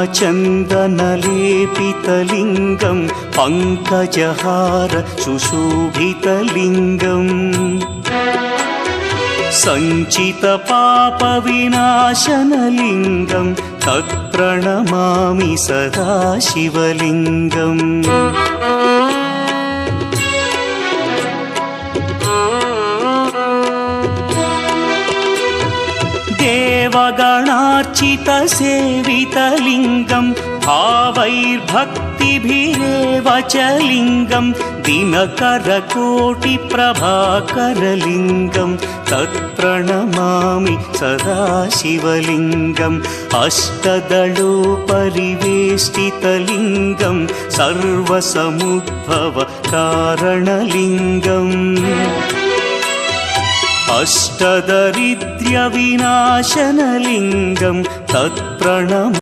श्यामचन्दनलेपितलिङ्गं पङ्कजहार सुशोभितलिङ्गम् सञ्चितपापविनाशनलिङ्गं तत्प्रणमामि सदा शिवलिङ्गम् देवगणार्चितसेवितलिङ्गं भावैर्भक्तिभिरेव च लिङ्गं दिनकरकोटिप्रभाकरलिङ्गं तत्प्रणमामि सदा शिवलिङ्गम् अष्टदलोपरिवेष्टितलिङ्गं सर्वसमुद्भवकारणलिङ्गम् अष्टदरिद्र्यविनाशनलिङ्गं तत्प्रणमामि